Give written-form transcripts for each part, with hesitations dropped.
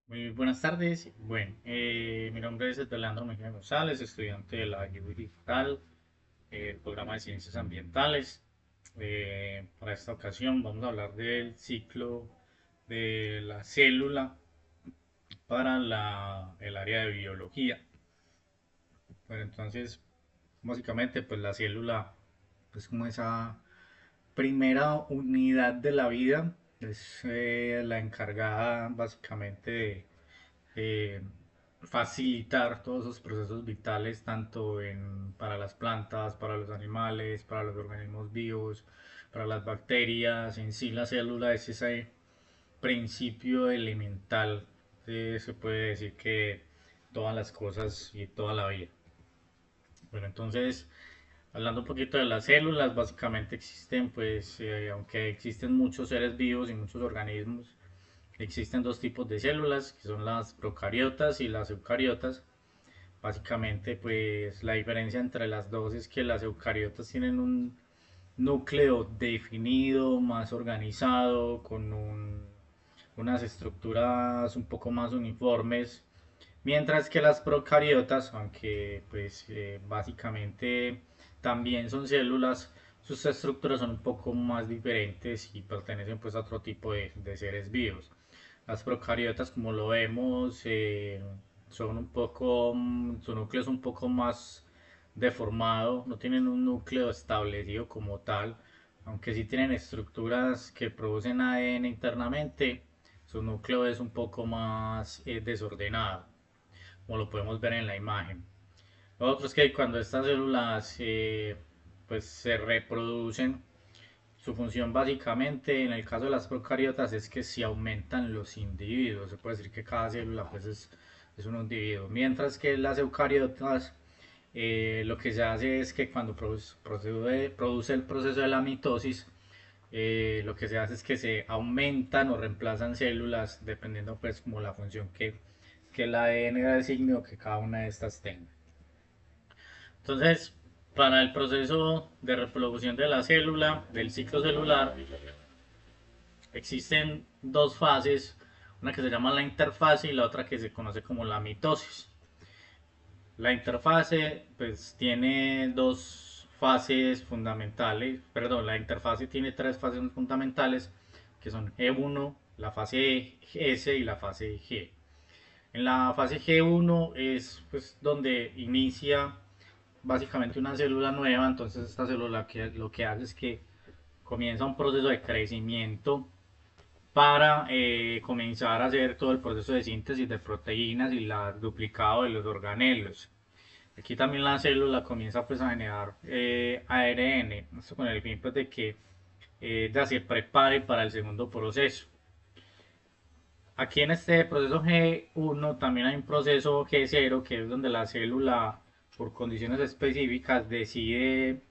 Muy buenas tardes. Bueno, mi nombre es Leandro Mejía González, estudiante de la IU Digital, programa de Ciencias Ambientales. Para esta ocasión vamos a hablar del ciclo de la célula para el área de biología. Bueno, entonces, básicamente, pues la célula es como esa primera unidad de la vida, es la encargada básicamente de eh, facilitar todos esos procesos vitales, tanto para las plantas, para los animales, para los organismos vivos, para las bacterias. En sí, la célula es ese principio elemental, se puede decir que todas las cosas y toda la vida. Bueno, entonces, hablando un poquito de las células, básicamente existen, pues, aunque existen muchos seres vivos y muchos organismos, existen dos tipos de células, que son las procariotas y las eucariotas. Básicamente, pues la diferencia entre las dos es que las eucariotas tienen un núcleo definido, más organizado, unas estructuras un poco más uniformes, mientras que las procariotas, aunque pues básicamente también son células, sus estructuras son un poco más diferentes y pertenecen pues a otro tipo de seres vivos. Las procariotas, como lo vemos, son un poco, su núcleo es un poco más deformado, no tienen un núcleo establecido como tal, aunque sí tienen estructuras que producen ADN internamente, su núcleo es un poco más desordenado, como lo podemos ver en la imagen. Lo otro es que cuando estas células pues se reproducen, su función básicamente en el caso de las procariotas es que si aumentan los individuos, se puede decir que cada célula pues es un individuo, mientras que las eucariotas lo que se hace es que cuando produce el proceso de la mitosis, lo que se hace es que se aumentan o reemplazan células dependiendo pues como la función que el ADN designe o que cada una de estas tenga. Entonces, para el proceso de reproducción de la célula, del ciclo celular, existen dos fases, una que se llama la interfase y la otra que se conoce como la mitosis. La interfase pues tiene dos fases fundamentales, perdón, la interfase tiene tres fases fundamentales que son G1, la fase S y la fase G. En la fase G1 es pues donde inicia básicamente una célula nueva, entonces esta célula lo que hace es que comienza un proceso de crecimiento para comenzar a hacer todo el proceso de síntesis de proteínas y el duplicado de los organelos. Aquí también la célula comienza pues a generar ARN, esto con el fin pues, de que ya se prepare para el segundo proceso. Aquí en este proceso G1 también hay un proceso G0 que es donde la célula por condiciones específicas decide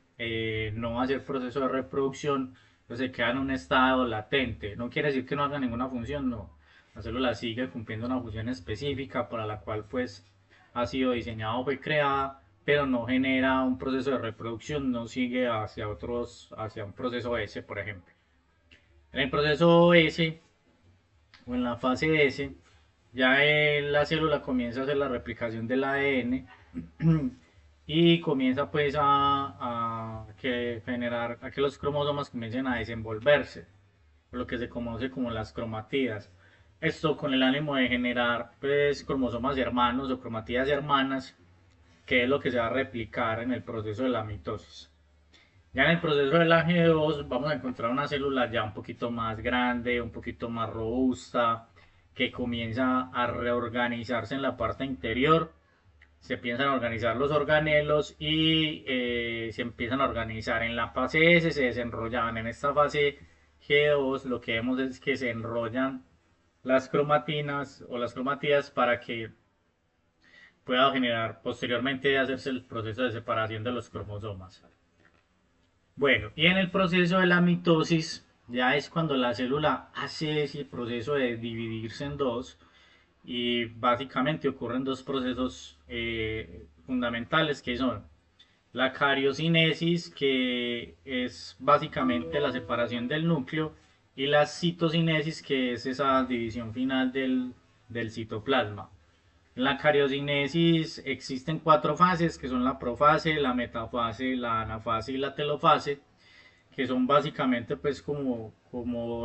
no hacer proceso de reproducción, pues se queda en un estado latente. No quiere decir que no haga ninguna función, no. La célula sigue cumpliendo una función específica para la cual pues ha sido diseñada o fue creada, pero no genera un proceso de reproducción, no sigue hacia un proceso S, por ejemplo. En el proceso S o en la fase S, ya la célula comienza a hacer la replicación del ADN y comienza pues a que los cromosomas comiencen a desenvolverse, lo que se conoce como las cromatías. Esto con el ánimo de generar pues cromosomas hermanos o cromatías hermanas, que es lo que se va a replicar en el proceso de la mitosis. Ya en el proceso de la G2 vamos a encontrar una célula ya un poquito más grande, un poquito más robusta, que comienza a reorganizarse en la parte interior. Se empiezan a organizar los organelos y se empiezan a organizar en la fase S, se desenrollaban en esta fase G2. Lo que vemos es que se enrollan las cromatinas o las cromatías para que pueda generar posteriormente hacerse el proceso de separación de los cromosomas. Bueno, y en el proceso de la mitosis ya es cuando la célula hace ese proceso de dividirse en dos y básicamente ocurren dos procesos fundamentales que son la cariocinesis, que es básicamente la separación del núcleo, y la citocinesis, que es esa división final del citoplasma. En la cariocinesis existen cuatro fases que son la profase, la metafase, la anafase y la telofase, que son básicamente pues como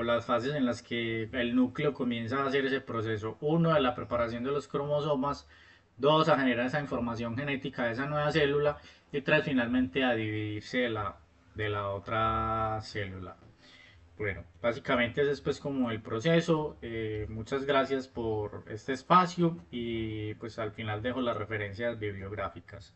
las fases en las que el núcleo comienza a hacer ese proceso. Uno, de la preparación de los cromosomas. Dos, a generar esa información genética de esa nueva célula. Y tres, finalmente a dividirse de la otra célula. Bueno, básicamente ese es pues como el proceso. Muchas gracias por este espacio y pues al final dejo las referencias bibliográficas.